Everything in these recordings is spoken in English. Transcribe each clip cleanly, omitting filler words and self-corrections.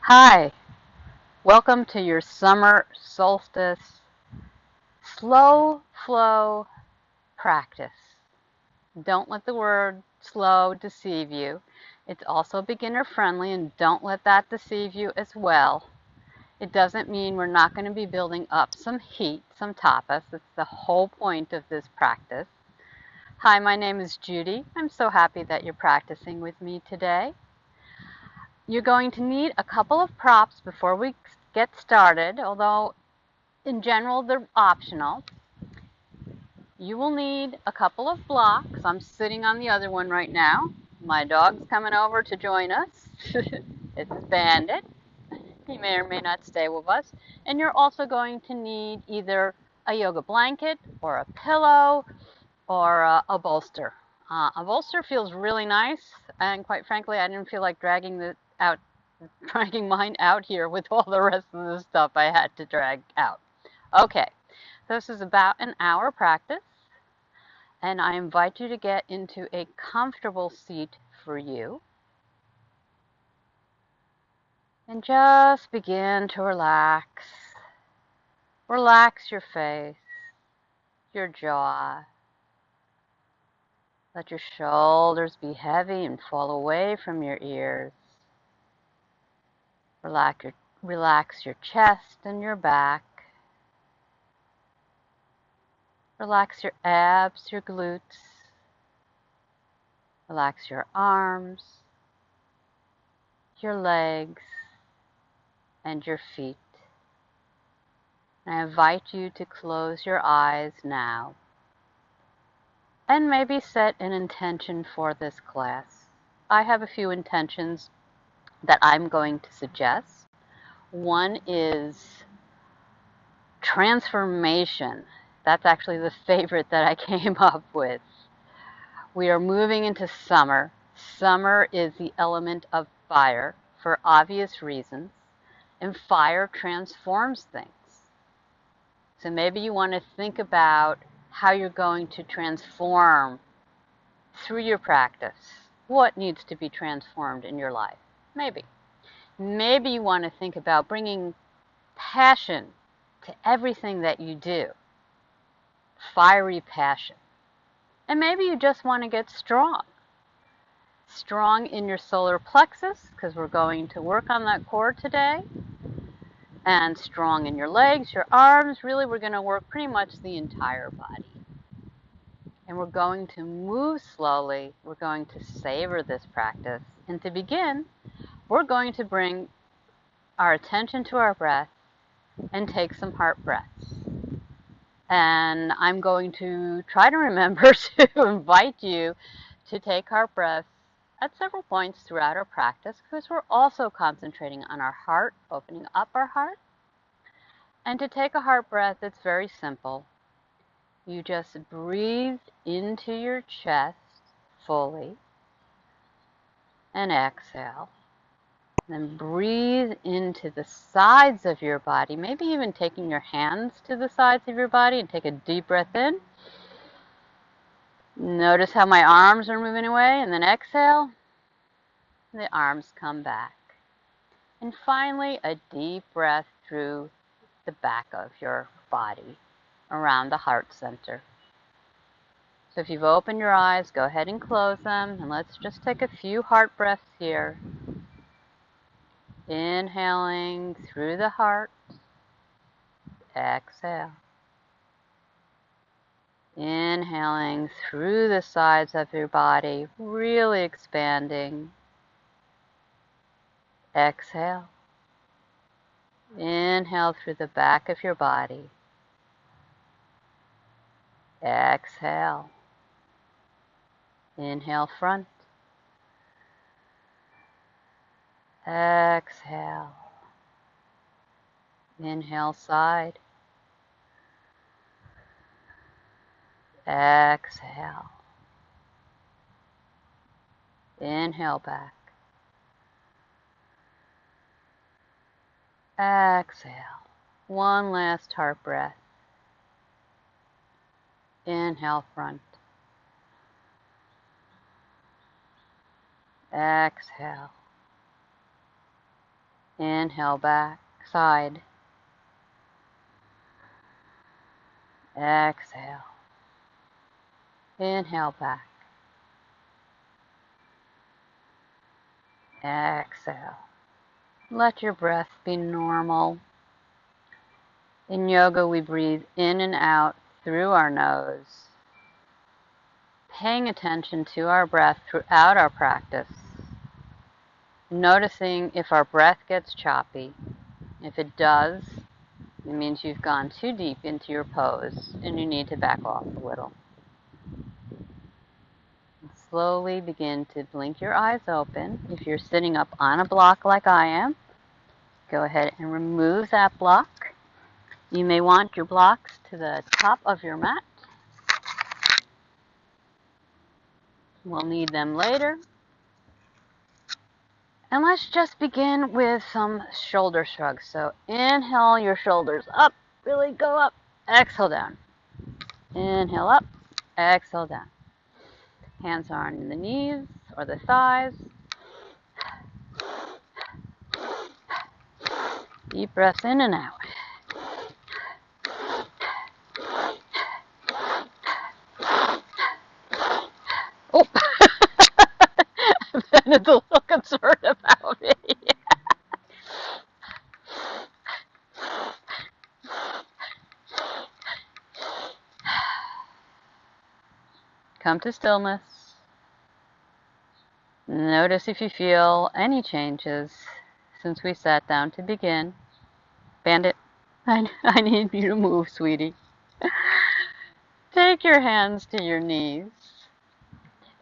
Hi, welcome to your summer solstice slow flow practice. Don't let the word slow deceive you. It's also beginner friendly, and don't let that deceive you as well. It doesn't mean we're not going to be building up some heat, some tapas. It's the whole point of this practice. Hi, my name is Judy. I'm so happy that you're practicing with me today. You're going to need a couple of props before we get started, although in general they're optional. You will need a couple of blocks. I'm sitting on the other one right now. My dog's coming over to join us. It's Bandit. He may or may not stay with us. And you're also going to need either a yoga blanket or a pillow or a bolster. A bolster feels really nice, and quite frankly, I didn't feel like dragging mine out here with all the rest of the stuff I had to drag out. Okay, this is about an hour practice, and I invite you to get into a comfortable seat for you. And just begin to relax. Relax your face, your jaw. Let your shoulders be heavy and fall away from your ears. Relax your chest and your back. Relax your abs, your glutes. Relax your arms, your legs, and your feet. I invite you to close your eyes now and maybe set an intention for this class. I have a few intentions that I'm going to suggest. One is transformation. That's actually the favorite that I came up with. We are moving into summer. Summer is the element of fire for obvious reasons, and fire transforms things. So maybe you want to think about how you're going to transform through your practice. What needs to be transformed in your life? Maybe. Maybe you want to think about bringing passion to everything that you do. Fiery passion. And maybe you just want to get strong. Strong in your solar plexus, because we're going to work on that core today. And strong in your legs, your arms. Really, we're going to work pretty much the entire body. And we're going to move slowly. We're going to savor this practice. And to begin, we're going to bring our attention to our breath and take some heart breaths. And I'm going to try to remember to invite you to take heart breaths at several points throughout our practice, because we're also concentrating on our heart, opening up our heart. And to take a heart breath, it's very simple. You just breathe into your chest fully and exhale. Then breathe into the sides of your body, maybe even taking your hands to the sides of your body, and take a deep breath in. Notice how my arms are moving away, and then exhale. The arms come back. And finally, a deep breath through the back of your body, around the heart center. So if you've opened your eyes, go ahead and close them, and let's just take a few heart breaths here. Inhaling through the heart, exhale. Inhaling through the sides of your body, really expanding. Exhale. Inhale through the back of your body. Exhale. Inhale front. Exhale. Inhale side. Exhale. Inhale back. Exhale. One last heart breath. Inhale front. Exhale. Inhale back, side. Exhale. Inhale back. Exhale. Let your breath be normal. In yoga, we breathe in and out through our nose, paying attention to our breath throughout our practice, noticing if our breath gets choppy. If it does, it means you've gone too deep into your pose and you need to back off a little. And slowly begin to blink your eyes open. If you're sitting up on a block like I am, go ahead and remove that block. You may want your blocks to the top of your mat. We'll need them later. And let's just begin with some shoulder shrugs. So inhale your shoulders up, really go up. Exhale down. Inhale up, exhale down. Hands are on the knees or the thighs. Deep breaths in and out. Oh, Ben is a little concerned about me. Come to stillness. Notice if you feel any changes since we sat down to begin. Bandit, I need you to move, sweetie. Take your hands to your knees.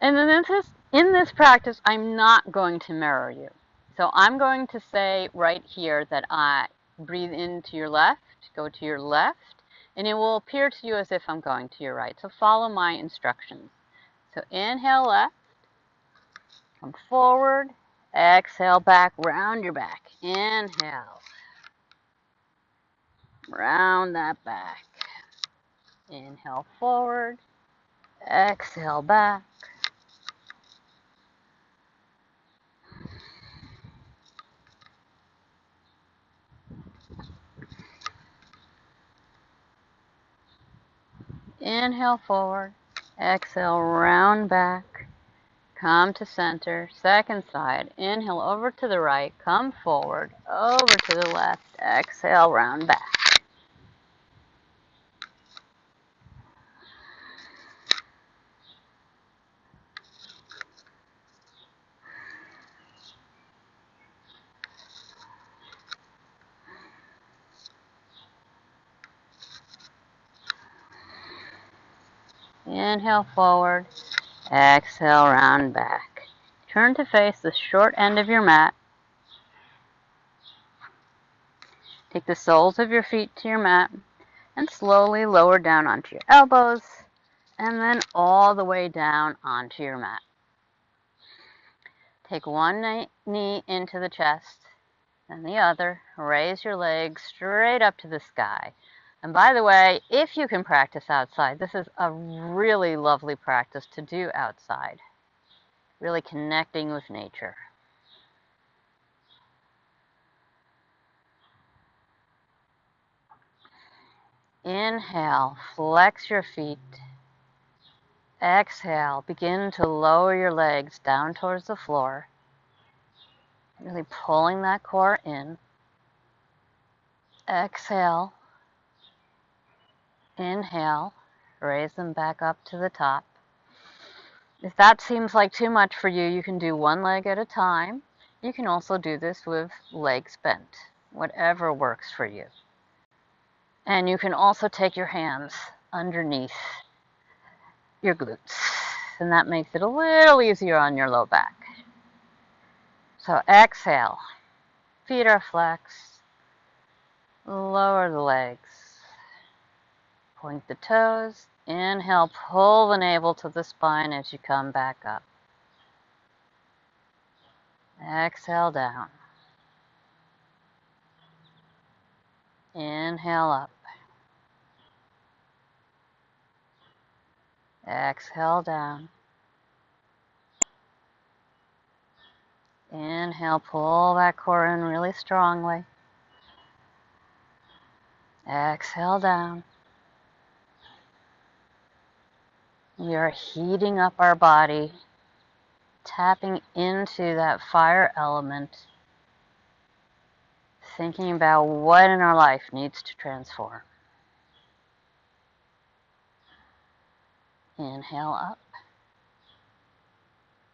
And then in this practice, I'm not going to mirror you. So I'm going to say right here that I breathe into your left, go to your left, and it will appear to you as if I'm going to your right. So follow my instructions. So inhale left, come forward, exhale back, round your back. Inhale, round that back. Inhale forward, exhale back. Inhale forward, exhale, round back, come to center, second side. Inhale over to the right, come forward, over to the left, exhale, round back. Inhale forward, exhale, round back. Turn to face the short end of your mat. Take the soles of your feet to your mat and slowly lower down onto your elbows and then all the way down onto your mat. Take one knee into the chest, then the other. Raise your legs straight up to the sky. And by the way, if you can practice outside, this is a really lovely practice to do outside. Really connecting with nature. Inhale, flex your feet. Exhale, begin to lower your legs down towards the floor. Really pulling that core in. Exhale. Inhale, raise them back up to the top. If that seems like too much for you, you can do one leg at a time. You can also do this with legs bent, whatever works for you. And you can also take your hands underneath your glutes, and that makes it a little easier on your low back. So exhale, feet are flexed, lower the legs, point the toes. Inhale, pull the navel to the spine as you come back up. Exhale down. Inhale up. Exhale down. Inhale, pull that core in really strongly. Exhale down. You're heating up our body, tapping into that fire element, thinking about what in our life needs to transform. Inhale up.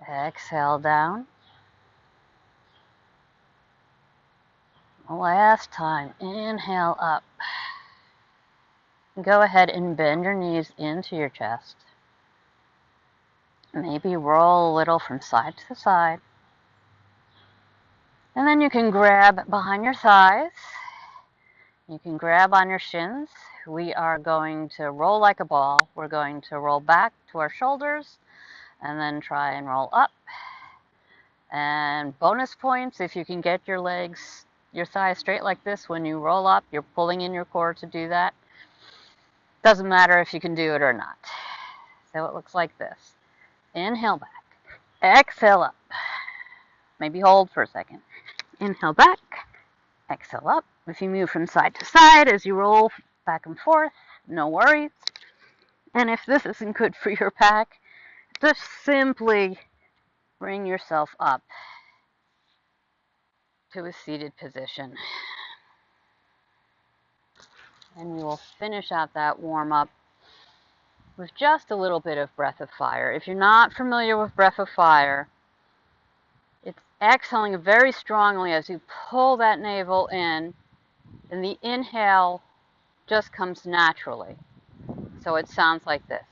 Exhale down. Last time, inhale up. Go ahead and bend your knees into your chest. Maybe roll a little from side to side. And then you can grab behind your thighs. You can grab on your shins. We are going to roll like a ball. We're going to roll back to our shoulders and then try and roll up. And bonus points if you can get your legs, your thighs straight like this when you roll up. You're pulling in your core to do that. Doesn't matter if you can do it or not. So it looks like this. Inhale back. Exhale up. Maybe hold for a second. Inhale back. Exhale up. If you move from side to side as you roll back and forth, no worries. And if this isn't good for your back, just simply bring yourself up to a seated position. And we will finish out that warm-up with just a little bit of breath of fire. If you're not familiar with breath of fire, it's exhaling very strongly as you pull that navel in, and the inhale just comes naturally. So it sounds like this.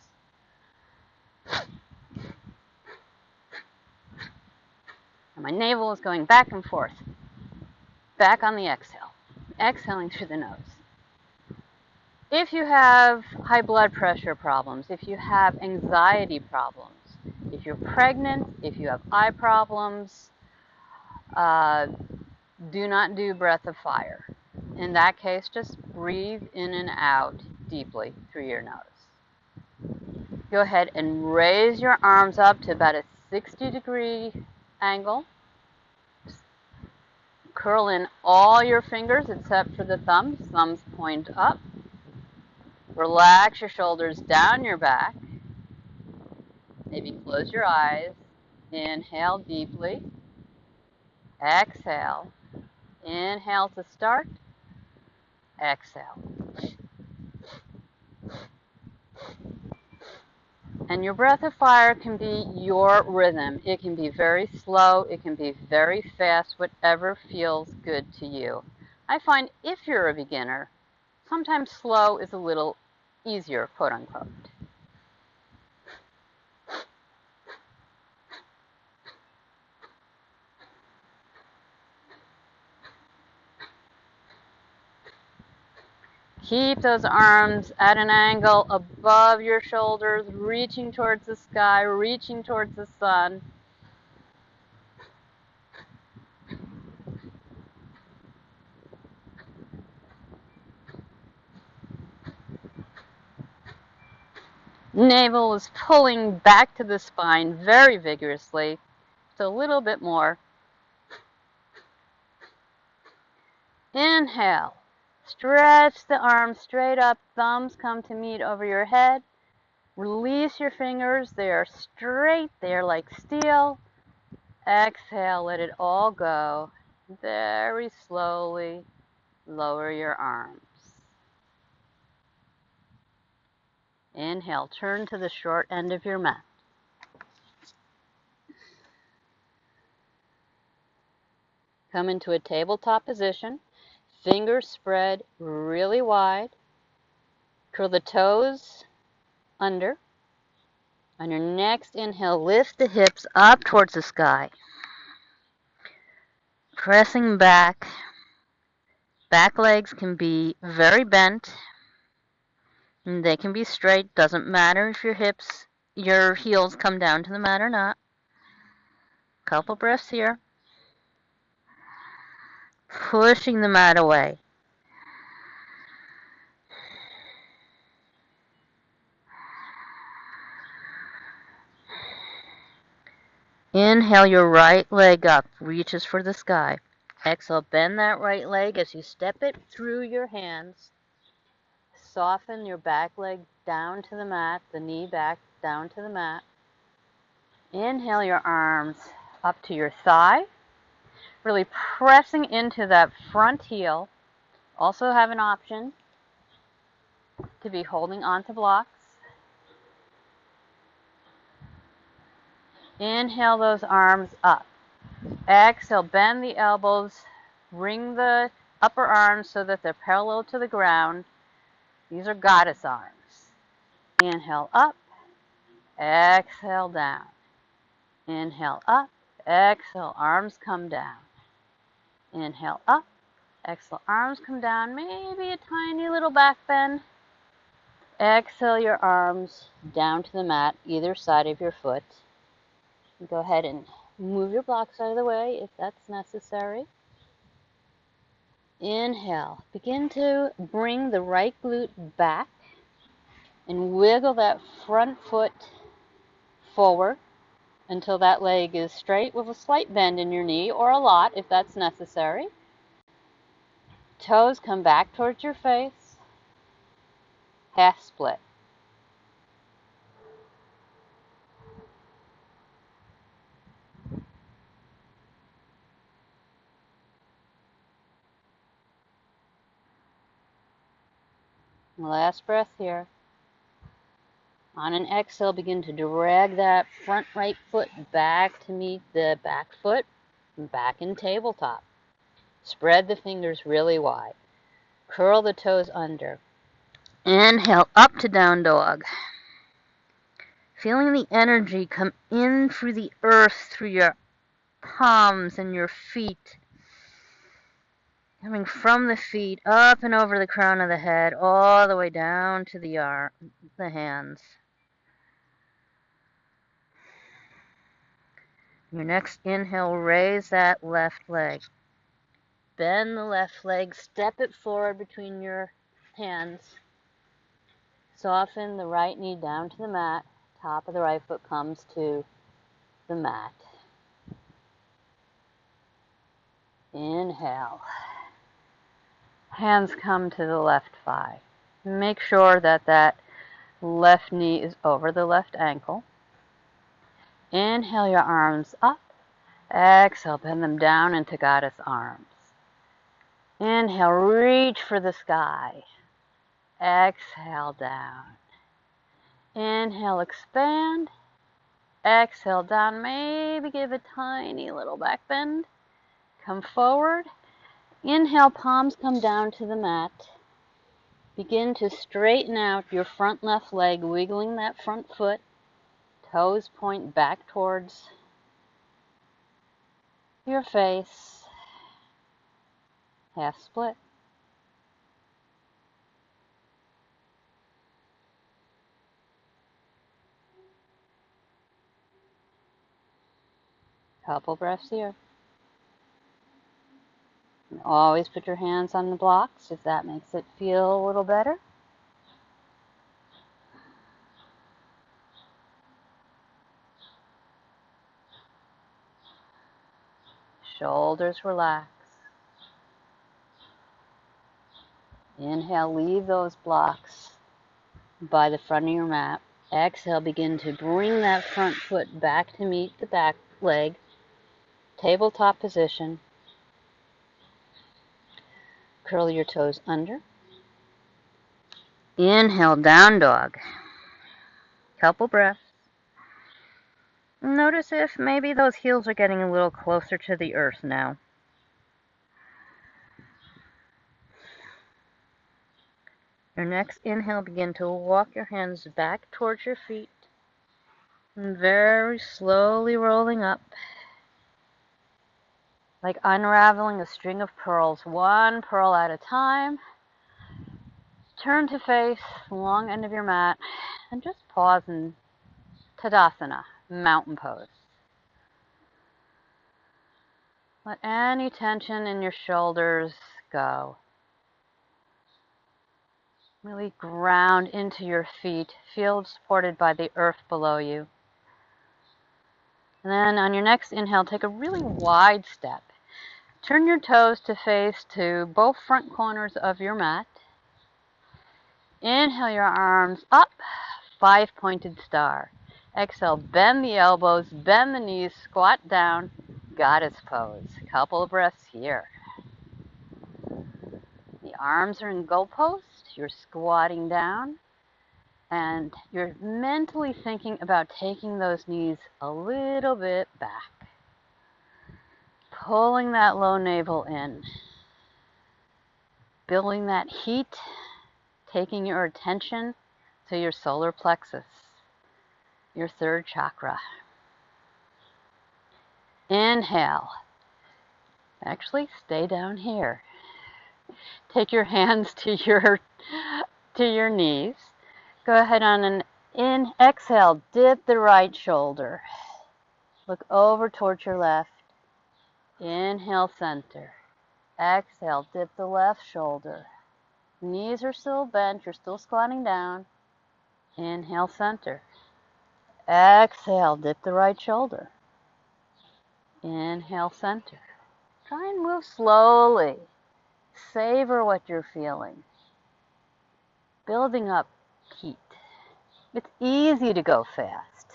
And my navel is going back and forth, back on the exhale, exhaling through the nose. If you have high blood pressure problems, if you have anxiety problems, if you're pregnant, if you have eye problems, do not do breath of fire. In that case, just breathe in and out deeply through your nose. Go ahead and raise your arms up to about a 60-degree angle. Curl in all your fingers except for the thumbs. Thumbs point up. Relax your shoulders down your back. Maybe close your eyes. Inhale deeply. Exhale. Inhale to start. Exhale. And your breath of fire can be your rhythm. It can be very slow. It can be very fast, whatever feels good to you. I find if you're a beginner, sometimes slow is a little easier, quote unquote. Keep those arms at an angle above your shoulders, reaching towards the sky, reaching towards the sun. Navel is pulling back to the spine very vigorously. Just a little bit more. Inhale. Stretch the arms straight up. Thumbs come to meet over your head. Release your fingers. They are straight. They are like steel. Exhale. Let it all go. Very slowly lower your arms. Inhale. Turn to the short end of your mat. Come into a tabletop position. Fingers spread really wide. Curl the toes under. On your next inhale, lift the hips up towards the sky. Pressing back. Back legs can be very bent. And they can be straight. Doesn't matter if your heels come down to the mat or not. Couple breaths here. Pushing the mat away. Inhale your right leg up, reaches for the sky. Exhale, bend that right leg as you step it through your hands. Soften your back leg down to the mat, the knee back down to the mat. Inhale your arms up to your thigh, really pressing into that front heel. Also have an option to be holding onto blocks. Inhale those arms up. Exhale, bend the elbows, bring the upper arms so that they're parallel to the ground. These are goddess arms. Inhale up, exhale down. Inhale up, exhale, arms come down. Inhale up, exhale, arms come down, maybe a tiny little back bend. Exhale your arms down to the mat, either side of your foot. Go ahead and move your blocks out of the way if that's necessary. Inhale. Begin to bring the right glute back and wiggle that front foot forward until that leg is straight with a slight bend in your knee, or a lot if that's necessary. Toes come back towards your face. Half split. Last breath here. On an exhale, begin to drag that front right foot back to meet the back foot, back in tabletop. Spread the fingers really wide. Curl the toes under. Inhale up to down dog. Feeling the energy come in through the earth, through your palms and your feet. Coming from the feet, up and over the crown of the head, all the way down to the hands. Your next inhale, raise that left leg. Bend the left leg, step it forward between your hands. Soften the right knee down to the mat. Top of the right foot comes to the mat. Inhale. Hands come to the left thigh. Make sure that that left knee is over the left ankle. Inhale your arms up. Exhale, bend them down into goddess arms. Inhale, reach for the sky. Exhale, down. Inhale, expand. Exhale, down. Maybe give a tiny little back bend. Come forward. Inhale, palms come down to the mat. Begin to straighten out your front left leg, wiggling that front foot. Toes point back towards your face. Half split. Couple breaths here. And always put your hands on the blocks if that makes it feel a little better. Shoulders relax. Inhale, leave those blocks by the front of your mat. Exhale, begin to bring that front foot back to meet the back leg. Tabletop position. Curl your toes under. Inhale, down dog. Couple breaths. Notice if maybe those heels are getting a little closer to the earth now. Your next inhale, begin to walk your hands back towards your feet. And very slowly rolling up. Like unraveling a string of pearls, one pearl at a time. Turn to face the long end of your mat and just pause in Tadasana, mountain pose. Let any tension in your shoulders go. Really ground into your feet. Feel supported by the earth below you. And then on your next inhale, take a really wide step. Turn your toes to face to both front corners of your mat. Inhale your arms up, 5-pointed star. Exhale, bend the elbows, bend the knees, squat down, goddess pose. Couple of breaths here. The arms are in goat pose. You're squatting down, and you're mentally thinking about taking those knees a little bit back. Pulling that low navel in. Building that heat, taking your attention to your solar plexus, your third chakra. Inhale. Actually, stay down here. Take your hands to your knees. Go ahead on an exhale, dip the right shoulder. Look over towards your left. Inhale, center. Exhale, dip the left shoulder. Knees are still bent, you're still squatting down. Inhale, center. Exhale, dip the right shoulder. Inhale, center. Try and move slowly. Savor what you're feeling. Building up heat. It's easy to go fast.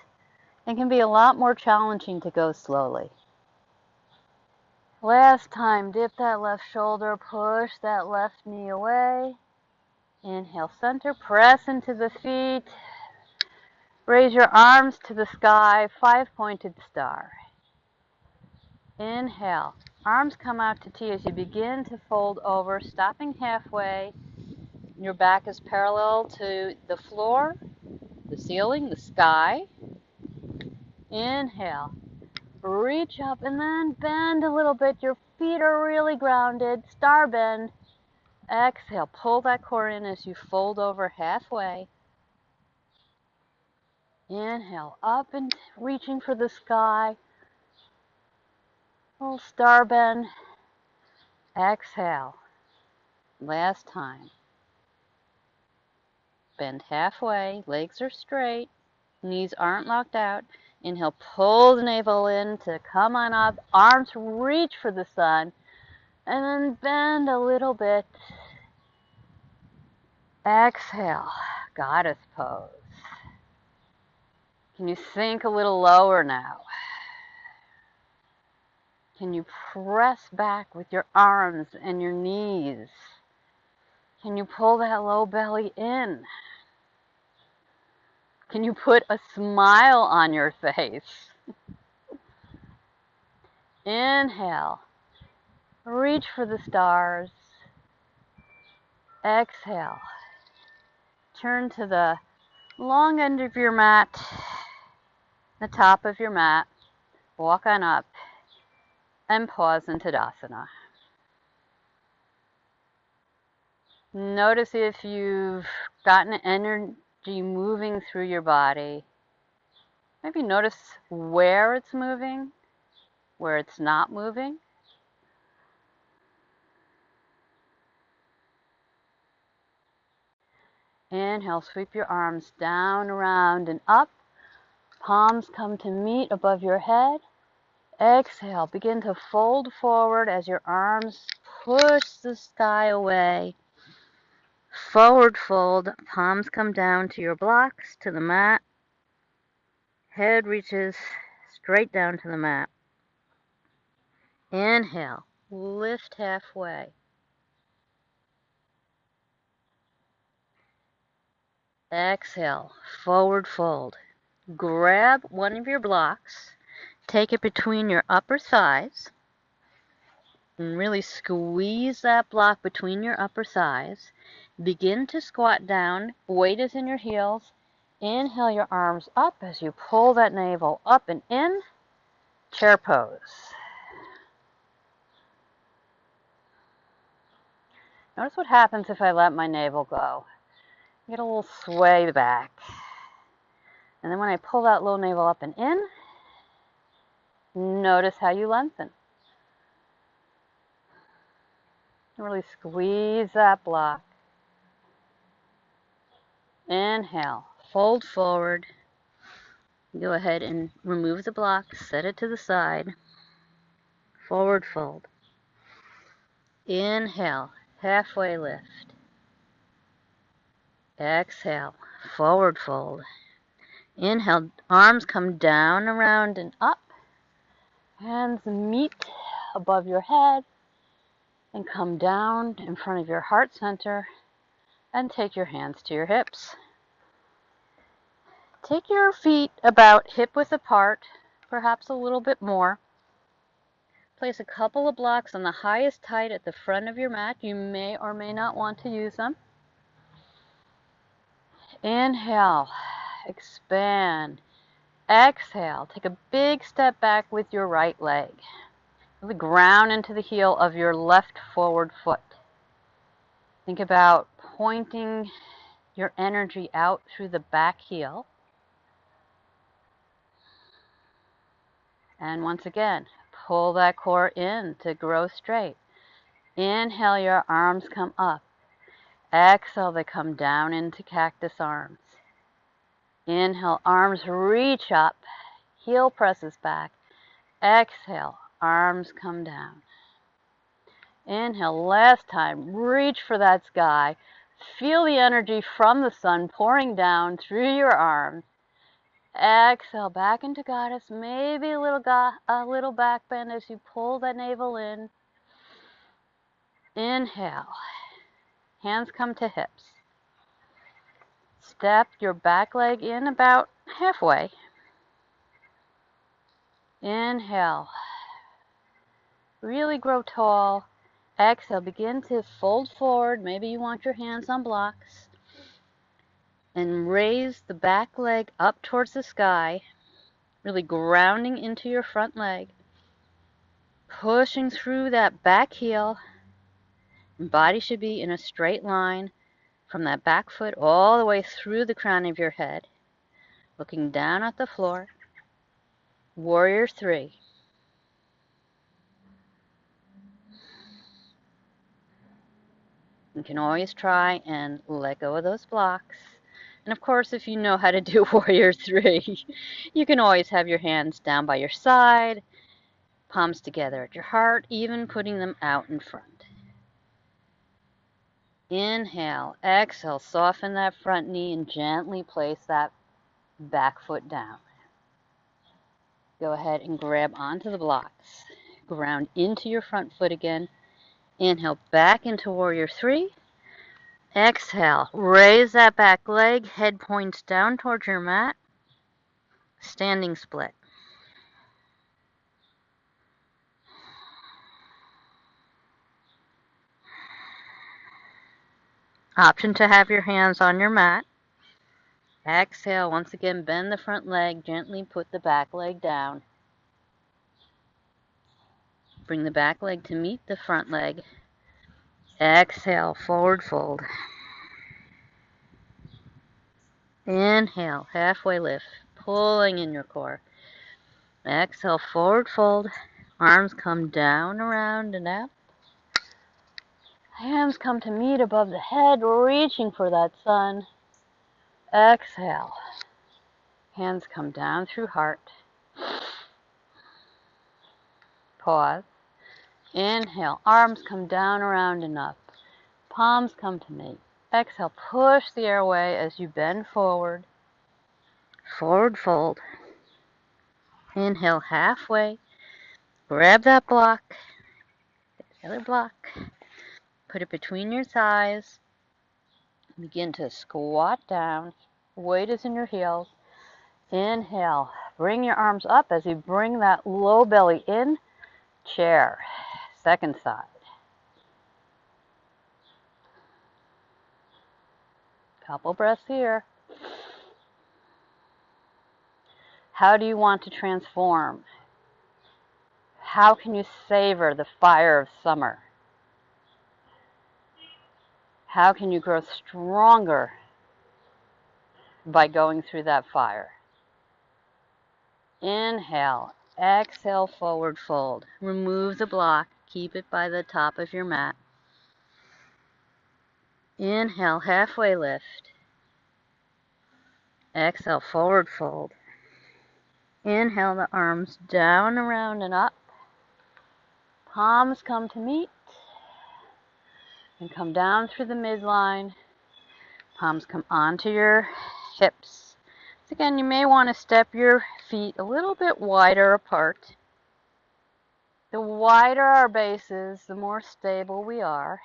It can be a lot more challenging to go slowly. Last time, dip that left shoulder, push that left knee away. Inhale, center, press into the feet. Raise your arms to the sky, 5-pointed star. Inhale, arms come out to T as you begin to fold over, stopping halfway. Your back is parallel to the floor, the ceiling, the sky. Inhale, reach up and then bend a little bit. Your feet are really grounded, star bend. Exhale, pull that core in as you fold over halfway. Inhale, up and reaching for the sky. Little star bend. Exhale. Last time. Bend halfway, legs are straight, knees aren't locked out. Inhale, pull the navel in to come on up. Arms reach for the sun. And then bend a little bit. Exhale, goddess pose. Can you sink a little lower now? Can you press back with your arms and your knees? Can you pull that low belly in? Can you put a smile on your face? Inhale. Reach for the stars. Exhale. Turn to the long end of your mat, the top of your mat. Walk on up and pause in Tadasana. Notice if you've gotten energy moving through your body. Maybe notice where it's moving, where it's not moving. Inhale, sweep your arms down, around, and up. Palms come to meet above your head. Exhale, begin to fold forward as your arms push the sky away. Forward fold, palms come down to your blocks, to the mat. Head reaches straight down to the mat. Inhale, lift halfway. Exhale, forward fold. Grab one of your blocks, take it between your upper thighs, and really squeeze that block between your upper thighs. Begin to squat down, weight is in your heels. Inhale your arms up as you pull that navel up and in, chair pose. Notice what happens if I let my navel go. Get a little sway back. And then when I pull that low navel up and in, notice how you lengthen. Really squeeze that block. Inhale, fold forward. Go ahead and remove the block, set it to the side, forward fold. Inhale, halfway lift. Exhale, forward fold. Inhale, arms come down, around, and up. Hands meet above your head and come down in front of your heart center and take your hands to your hips. Take your feet about hip width apart, perhaps a little bit more. Place a couple of blocks on the highest height at the front of your mat. You may or may not want to use them. Inhale, expand. Exhale, take a big step back with your right leg. Really ground into the heel of your left forward foot. Think about pointing your energy out through the back heel. And once again, pull that core in to grow straight. Inhale, your arms come up. Exhale, they come down into cactus arms. Inhale, arms reach up. Heel presses back. Exhale, arms come down. Inhale, last time, reach for that sky. Feel the energy from the sun pouring down through your arms. Exhale, back into goddess. Maybe a little back bend as you pull the navel in. Inhale, hands come to hips. Step your back leg in about halfway. Inhale, really grow tall. Exhale, begin to fold forward. Maybe you want your hands on blocks. And raise the back leg up towards the sky, really grounding into your front leg. Pushing through that back heel. Body should be in a straight line from that back foot all the way through the crown of your head. Looking down at the floor. Warrior 3. You can always try and let go of those blocks. And of course, if you know how to do Warrior 3, you can always have your hands down by your side, palms together at your heart, even putting them out in front. Inhale, exhale, soften that front knee and gently place that back foot down. Go ahead and grab onto the blocks. Ground into your front foot again. Inhale, back into Warrior 3. Exhale, raise that back leg, head points down towards your mat. Standing split. Option to have your hands on your mat. Exhale, once again, bend the front leg, gently put the back leg down. Bring the back leg to meet the front leg. Exhale, forward fold. Inhale, halfway lift, pulling in your core. Exhale, forward fold. Arms come down, around, and up. Hands come to meet above the head, reaching for that sun. Exhale. Hands come down through heart. Pause. Inhale. Arms come down, around, and up. Palms come to meet. Exhale. Push the airway as you bend forward. Forward fold. Inhale halfway. Grab that block. The other block. Put it between your thighs. Begin to squat down. Weight is in your heels. Inhale. Bring your arms up as you bring that low belly in. Chair. Second side. Couple breaths here. How do you want to transform? How can you savor the fire of summer? How can you grow stronger by going through that fire? Inhale. Exhale, forward fold. Remove the block. Keep it by the top of your mat. Inhale, halfway lift. Exhale, forward fold. Inhale the arms down, around, and up. Palms come to meet and come down through the midline. Palms come onto your hips. So again, you may want to step your feet a little bit wider apart. The wider our base is, the more stable we are.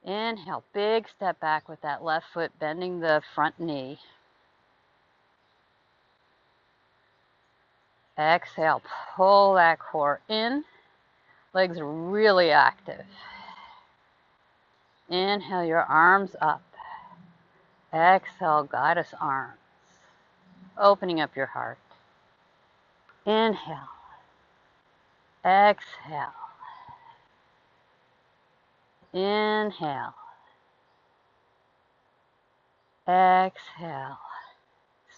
Inhale, big step back with that left foot, bending the front knee. Exhale, pull that core in. Legs are really active. Inhale your arms up. Exhale, goddess arms. Opening up your heart. Inhale. Exhale. Inhale. Exhale.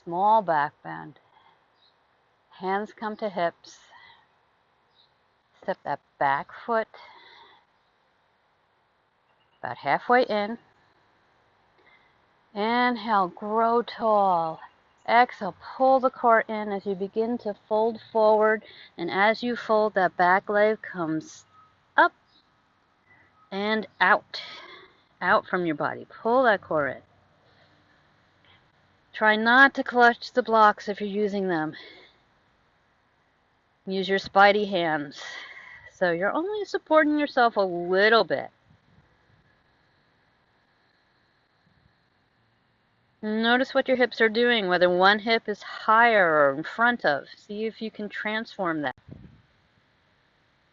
Small back bend. Hands come to hips. Step that back foot about halfway in. Inhale, grow tall. Exhale, pull the core in as you begin to fold forward. And as you fold, that back leg comes up and out. Out from your body. Pull that core in. Try not to clutch the blocks if you're using them. Use your spidey hands. So you're only supporting yourself a little bit. Notice what your hips are doing, whether one hip is higher or in front of. See if you can transform that.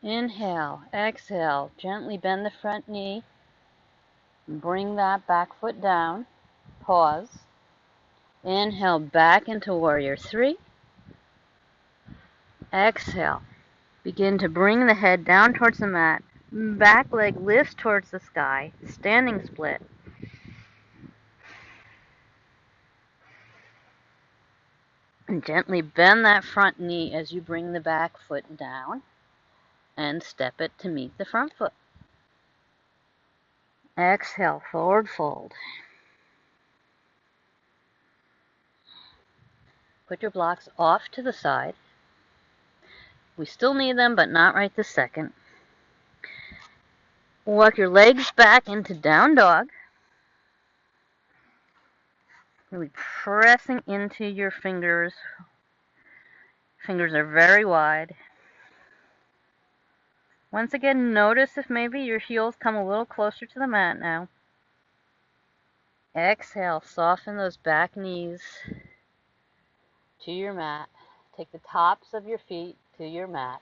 Inhale, exhale, gently bend the front knee. Bring that back foot down. Pause. Inhale back into warrior three. Exhale. Begin to bring the head down towards the mat. Back leg lifts towards the sky. Standing split. And gently bend that front knee as you bring the back foot down and step it to meet the front foot. Exhale, forward fold. Put your blocks off to the side. We still need them, but not right this second. Walk your legs back into down dog. Really pressing into your fingers. Fingers are very wide. Once again, notice if maybe your heels come a little closer to the mat now. Exhale, soften those back knees to your mat. Take the tops of your feet to your mat.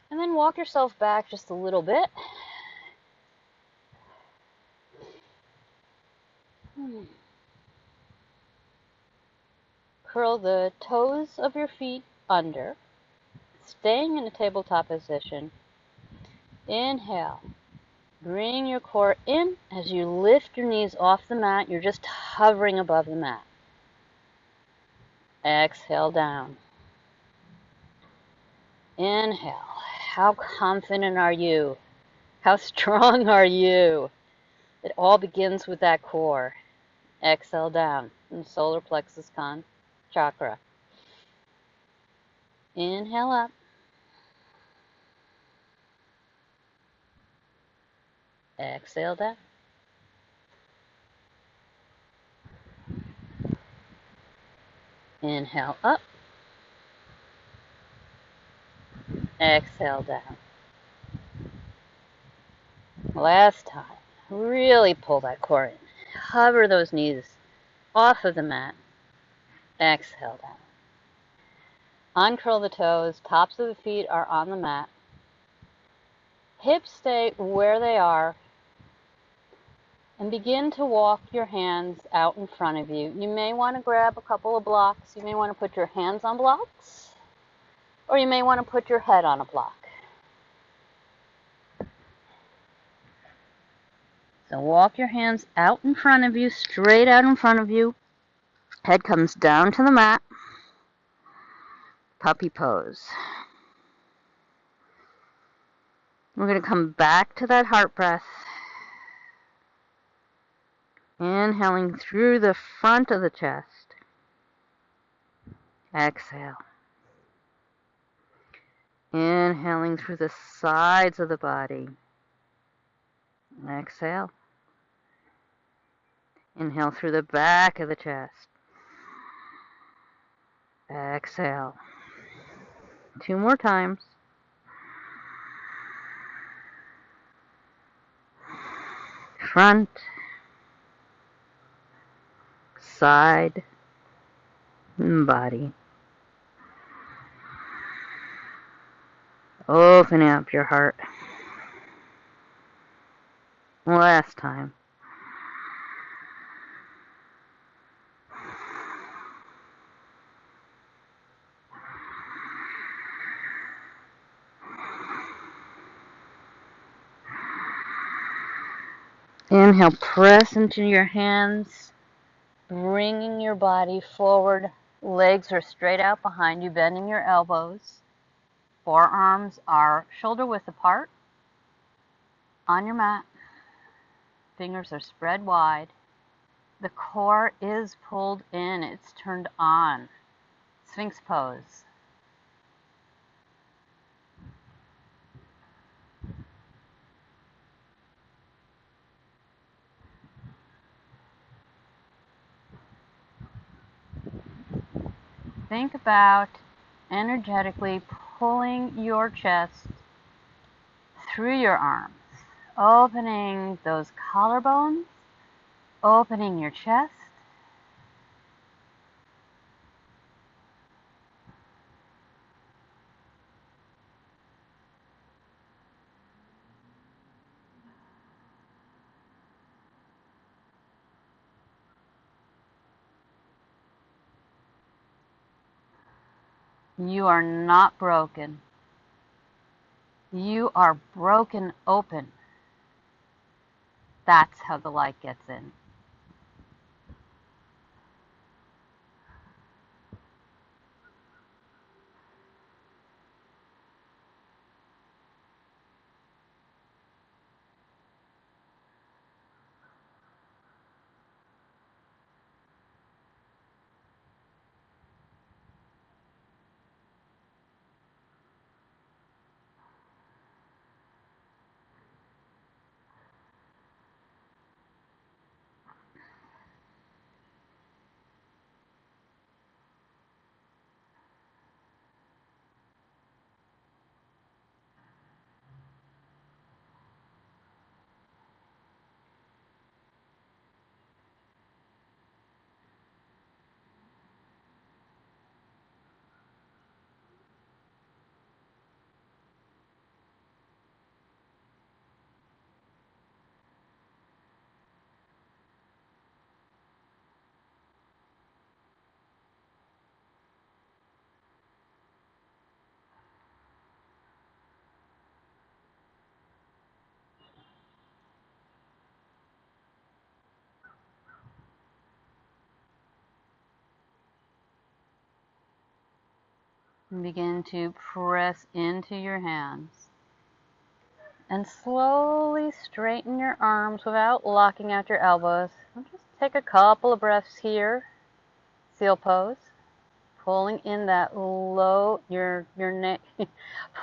And then walk yourself back just a little bit. Curl the toes of your feet under, staying in a tabletop position. Inhale. Bring your core in. As you lift your knees off the mat, you're just hovering above the mat. Exhale down. Inhale. How confident are you? How strong are you? It all begins with that core. Exhale down in Solar Plexus Chakra. Inhale up. Exhale down. Inhale up. Exhale down. Last time. Really pull that core in. Hover those knees off of the mat. Exhale down. Uncurl the toes. Tops of the feet are on the mat. Hips stay where they are. And begin to walk your hands out in front of you. You may want to grab a couple of blocks. You may want to put your hands on blocks. Or you may want to put your head on a block. So walk your hands out in front of you, straight out in front of you. Head comes down to the mat. Puppy pose. We're going to come back to that heart breath. Inhaling through the front of the chest. Exhale. Inhaling through the sides of the body. Exhale. Inhale through the back of the chest. Exhale. 2 more times. Front, side, and body. Open up your heart. Last time. Inhale, press into your hands, bringing your body forward. Legs are straight out behind you, bending your elbows. Forearms are shoulder width apart on your mat. Fingers are spread wide. The core is pulled in, it's turned on. Sphinx pose. Think about energetically pulling your chest through your arms, opening those collarbones, opening your chest. You are not broken. You are broken open. That's how the light gets in. And begin to press into your hands. And slowly straighten your arms without locking out your elbows. And just take a couple of breaths here. Seal pose. Pulling in that low,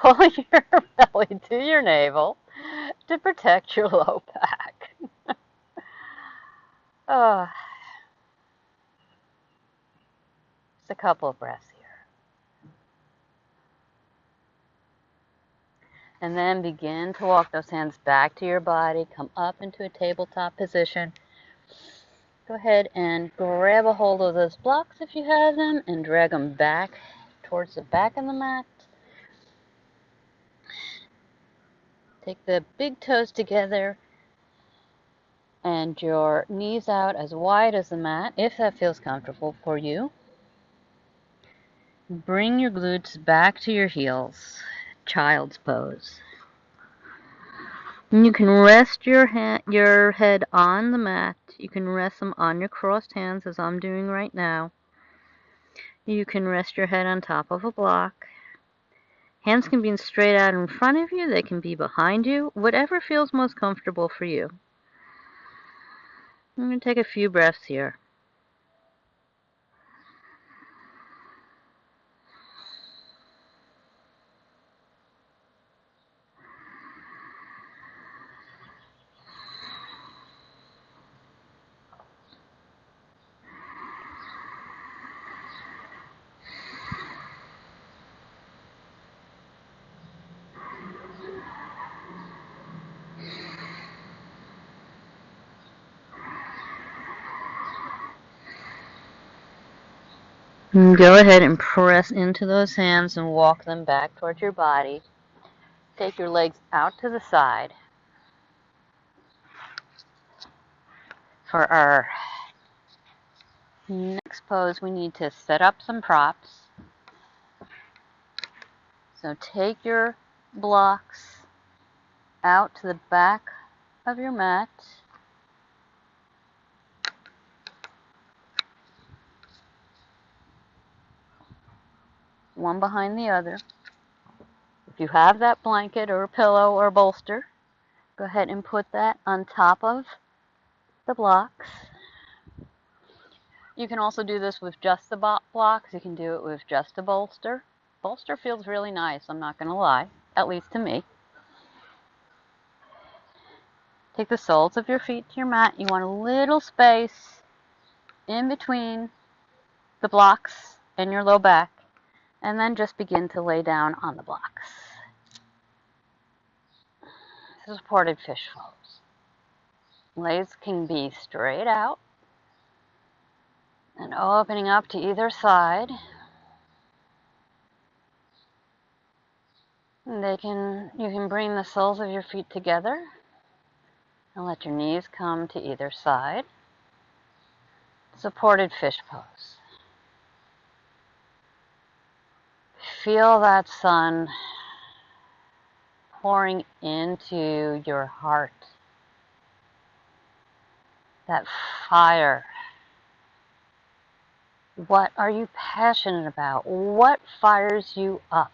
pulling your belly to your navel to protect your low back. Oh, just a couple of breaths here. And then begin to walk those hands back to your body. Come up into a tabletop position. Go ahead and grab a hold of those blocks if you have them and drag them back towards the back of the mat. Take the big toes together and your knees out as wide as the mat, if that feels comfortable for you. Bring your glutes back to your heels, child's pose. And you can rest your head on the mat. You can rest them on your crossed hands as I'm doing right now. You can rest your head on top of a block. Hands can be straight out in front of you. They can be behind you. Whatever feels most comfortable for you. I'm going to take a few breaths here. Go ahead and press into those hands and walk them back towards your body. Take your legs out to the side. For our next pose, we need to set up some props. So take your blocks out to the back of your mat. One behind the other. If you have that blanket or pillow or bolster, go ahead and put that on top of the blocks. You can also do this with just the blocks. You can do it with just a bolster. Bolster feels really nice, I'm not going to lie, at least to me. Take the soles of your feet to your mat. You want a little space in between the blocks and your low back, and then just begin to lay down on the blocks. Supported fish pose. Legs can be straight out and opening up to either side. You can bring the soles of your feet together and let your knees come to either side. Supported fish pose. Feel that sun pouring into your heart. That fire. What are you passionate about? What fires you up?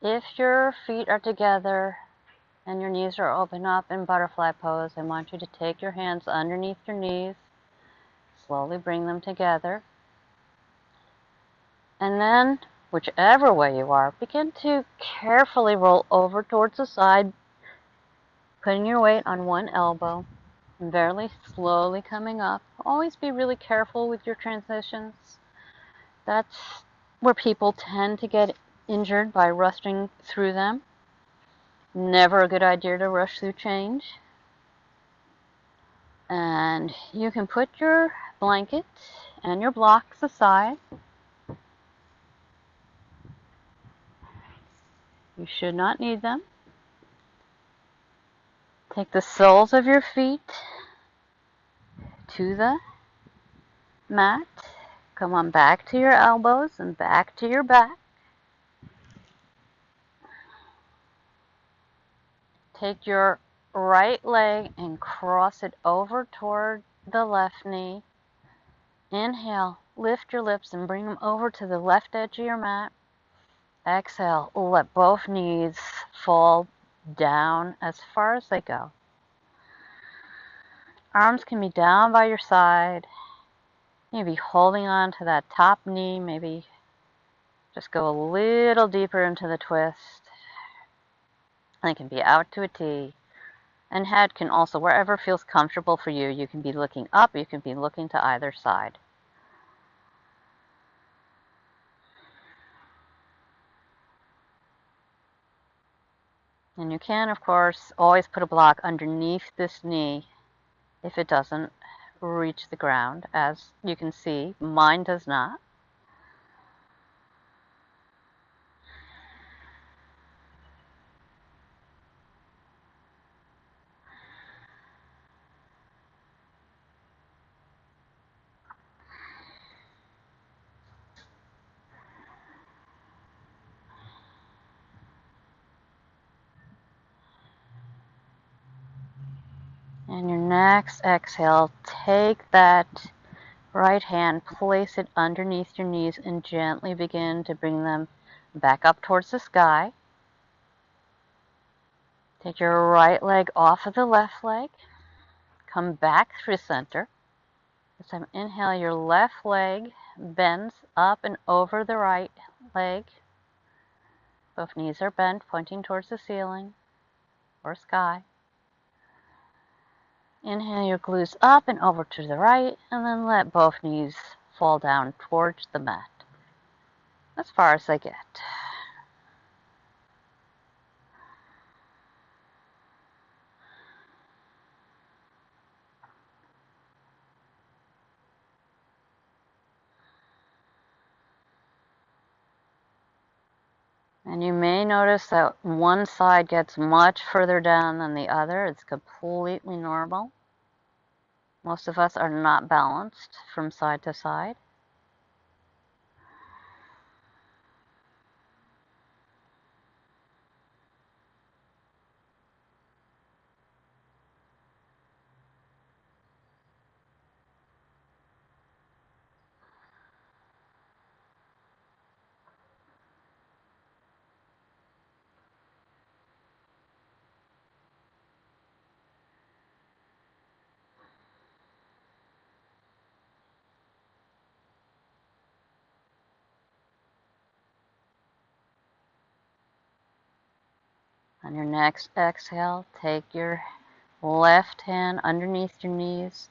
If your feet are together and your knees are open up in butterfly pose, I want you to take your hands underneath your knees, slowly bring them together, and then, whichever way you are, begin to carefully roll over towards the side, putting your weight on one elbow, and very slowly coming up. Always be really careful with your transitions. That's where people tend to get injured, by rushing through them. Never a good idea to rush through change. And you can put your blanket and your blocks aside. You should not need them. Take the soles of your feet to the mat. Come on back to your elbows and back to your back. Take your right leg and cross it over toward the left knee. Inhale, lift your lips and bring them over to the left edge of your mat. Exhale, let both knees fall down as far as they go. Arms can be down by your side. Maybe holding on to that top knee, maybe just go a little deeper into the twist. And it can be out to a T. And head can also, wherever feels comfortable for you, you can be looking up, you can be looking to either side. And you can, of course, always put a block underneath this knee if it doesn't reach the ground. As you can see, mine does not. And your next exhale, take that right hand, place it underneath your knees, and gently begin to bring them back up towards the sky. Take your right leg off of the left leg. Come back through center. This time, inhale, your left leg bends up and over the right leg. Both knees are bent, pointing towards the ceiling or sky. Inhale your glutes up and over to the right, and then let both knees fall down towards the mat, as far as they get. And you may notice that one side gets much further down than the other. It's completely normal. Most of us are not balanced from side to side. On your next exhale, take your left hand underneath your knees.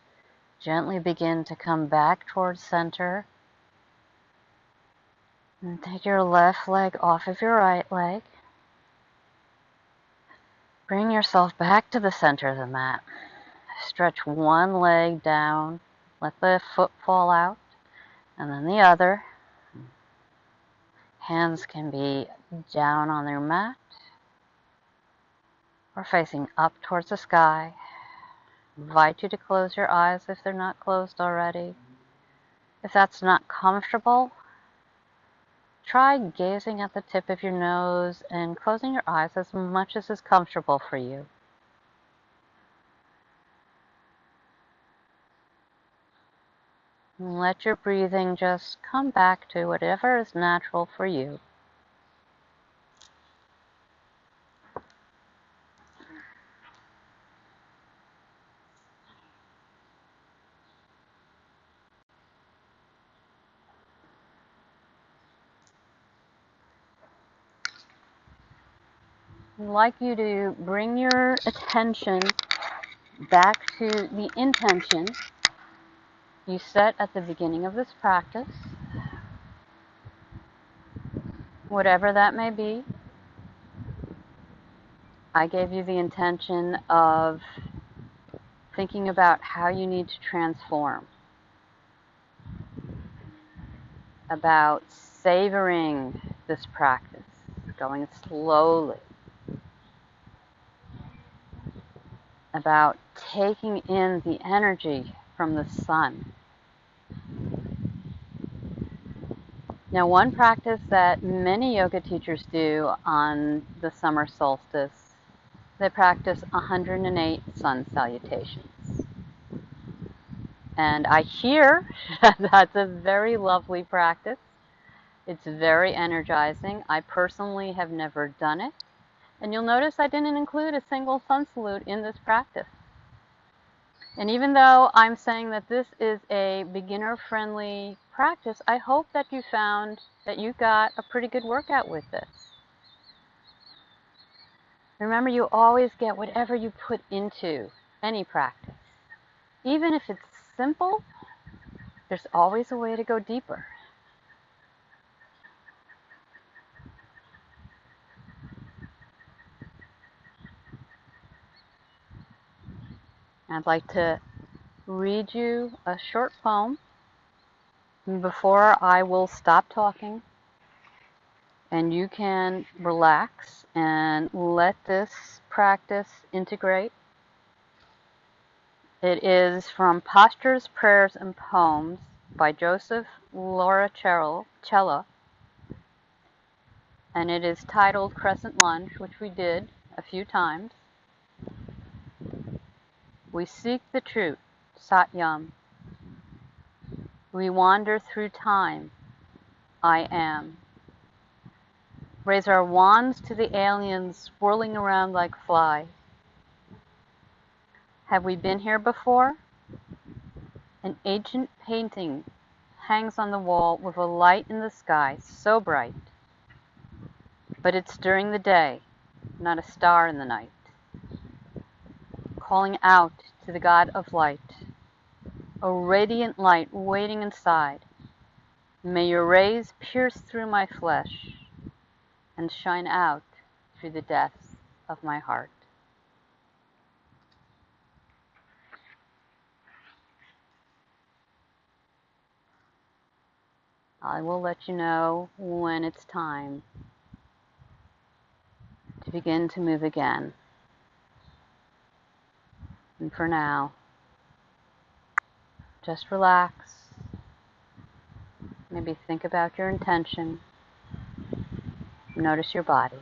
Gently begin to come back towards center. And take your left leg off of your right leg. Bring yourself back to the center of the mat. Stretch one leg down. Let the foot fall out. And then the other. Hands can be down on their mat or facing up towards the sky. Invite you to close your eyes if they're not closed already. If that's not comfortable, try gazing at the tip of your nose and closing your eyes as much as is comfortable for you. And let your breathing just come back to whatever is natural for you. I'd like you to bring your attention back to the intention you set at the beginning of this practice, whatever that may be. I gave you the intention of thinking about how you need to transform, about savoring this practice, going slowly, about taking in the energy from the sun. Now, one practice that many yoga teachers do on the summer solstice, they practice 108 sun salutations. And I hear that's a very lovely practice. It's very energizing. I personally have never done it. And you'll notice I didn't include a single sun salute in this practice. And even though I'm saying that this is a beginner-friendly practice, I hope that you found that you got a pretty good workout with this. Remember, you always get whatever you put into any practice. Even if it's simple, there's always a way to go deeper. I'd like to read you a short poem before I will stop talking, and you can relax and let this practice integrate. It is from Postures, Prayers, and Poems by Joseph Lauricella, and it is titled Crescent Lunge, which we did a few times. We seek the truth, Satyam. We wander through time, I am. Raise our wands to the aliens swirling around like flies. Have we been here before? An ancient painting hangs on the wall with a light in the sky so bright. But it's during the day, not a star in the night. Calling out to the God of light, a radiant light waiting inside. May your rays pierce through my flesh and shine out through the depths of my heart. I will let you know when it's time to begin to move again. And for now, just relax. Maybe think about your intention. Notice your body.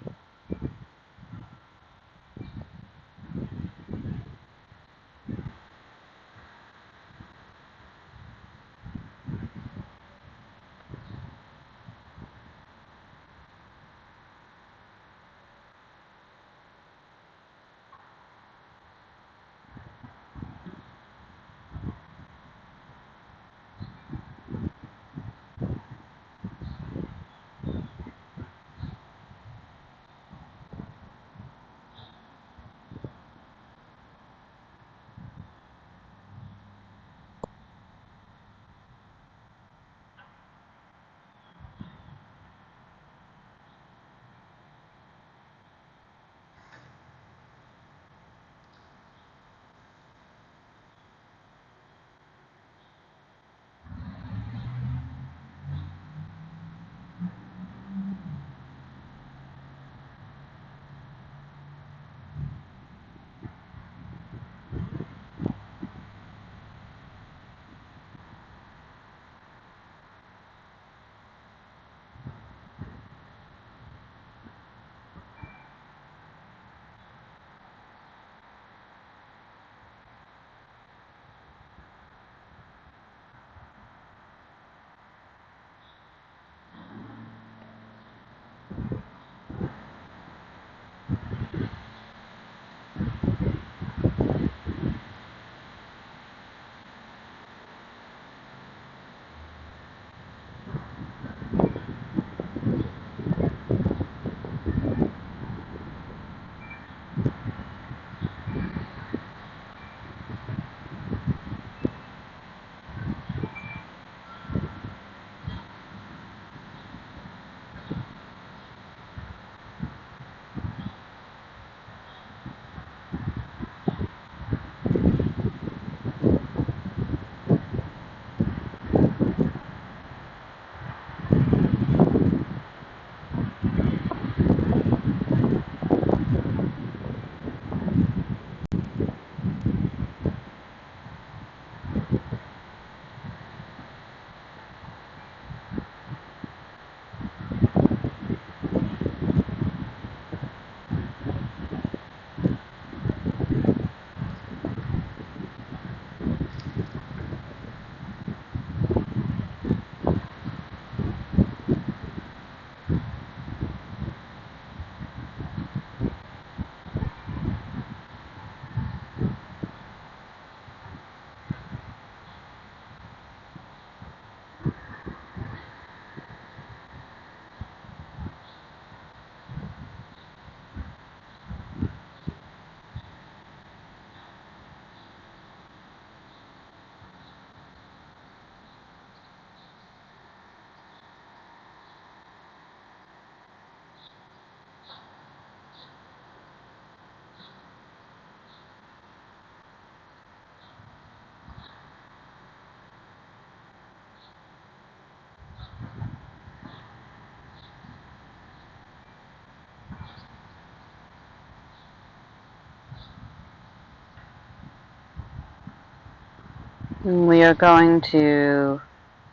And we are going to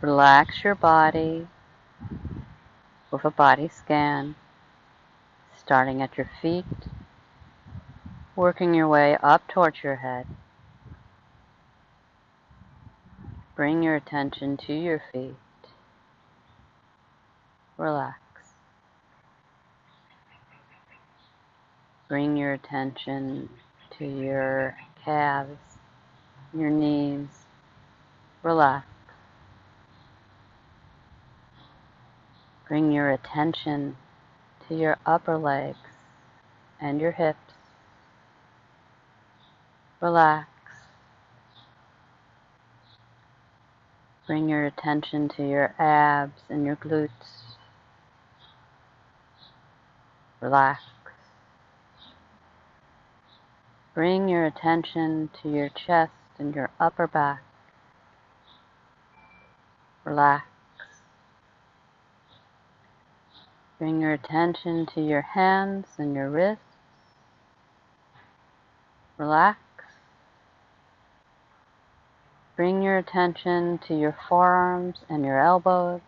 relax your body with a body scan, starting at your feet, working your way up towards your head. Bring your attention to your feet. Relax. Bring your attention to your calves, your knees. Relax. Bring your attention to your upper legs and your hips. Relax. Bring your attention to your abs and your glutes. Relax. Bring your attention to your chest and your upper back. Relax. Bring your attention to your hands and your wrists. Relax. Bring your attention to your forearms and your elbows.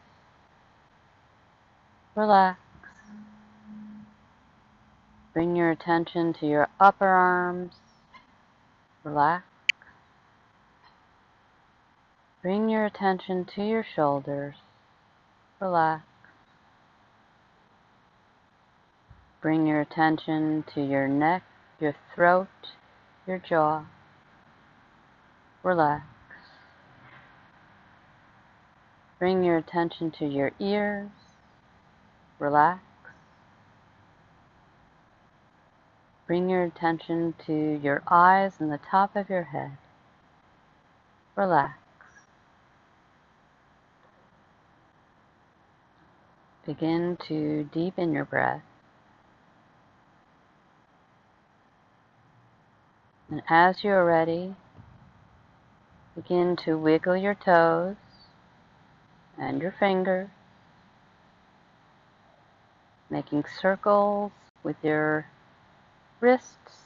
Relax. Bring your attention to your upper arms. Relax. Bring your attention to your shoulders. Relax. Bring your attention to your neck, your throat, your jaw. Relax. Bring your attention to your ears. Relax. Bring your attention to your eyes and the top of your head. Relax. Begin to deepen your breath. And as you're ready, begin to wiggle your toes and your fingers, making circles with your wrists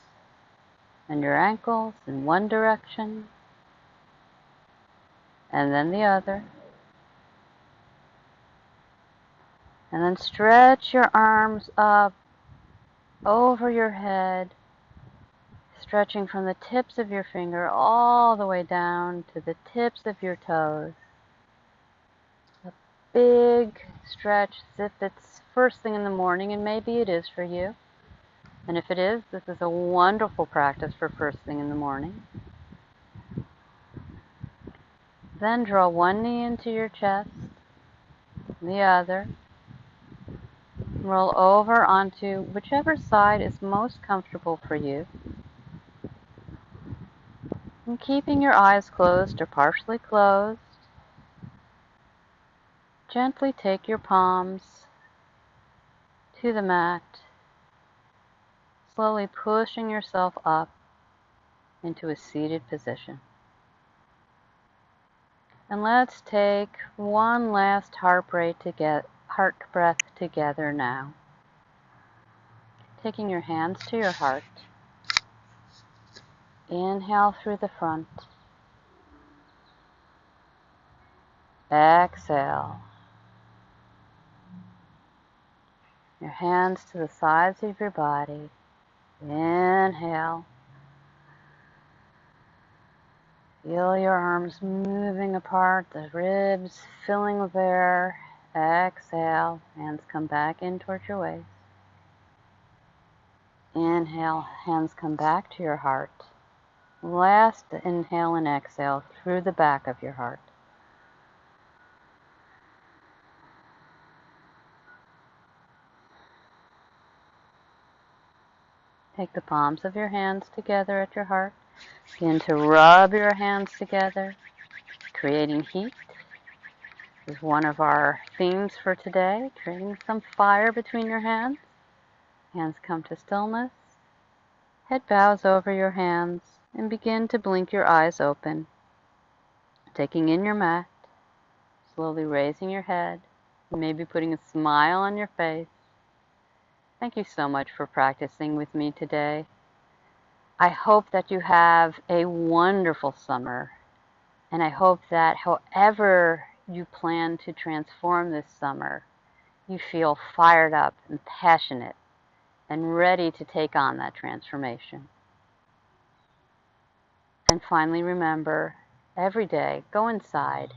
and your ankles in one direction and then the other. And then stretch your arms up over your head, stretching from the tips of your finger all the way down to the tips of your toes. A big stretch as if it's first thing in the morning, and maybe it is for you. And if it is, this is a wonderful practice for first thing in the morning. Then draw one knee into your chest, the other. Roll over onto whichever side is most comfortable for you. And keeping your eyes closed or partially closed, gently take your palms to the mat, slowly pushing yourself up into a seated position. And let's take one last heart breath together now. Taking your hands to your heart. Inhale through the front. Exhale. Your hands to the sides of your body. Inhale. Feel your arms moving apart, the ribs filling with air. Exhale. Hands come back in towards your waist. Inhale. Hands come back to your heart. Last inhale and exhale through the back of your heart. Take the palms of your hands together at your heart. Begin to rub your hands together, creating heat. This is one of our themes for today, creating some fire between your hands. Hands come to stillness. Head bows over your hands and begin to blink your eyes open. Taking in your mat, slowly raising your head, maybe putting a smile on your face. Thank you so much for practicing with me today. I hope that you have a wonderful summer And I hope that however you plan to transform this summer, you feel fired up and passionate and ready to take on that transformation. And finally, remember, every day, go inside.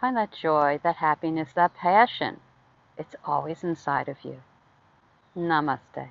Find that joy, that happiness, that passion. It's always inside of you. Namaste.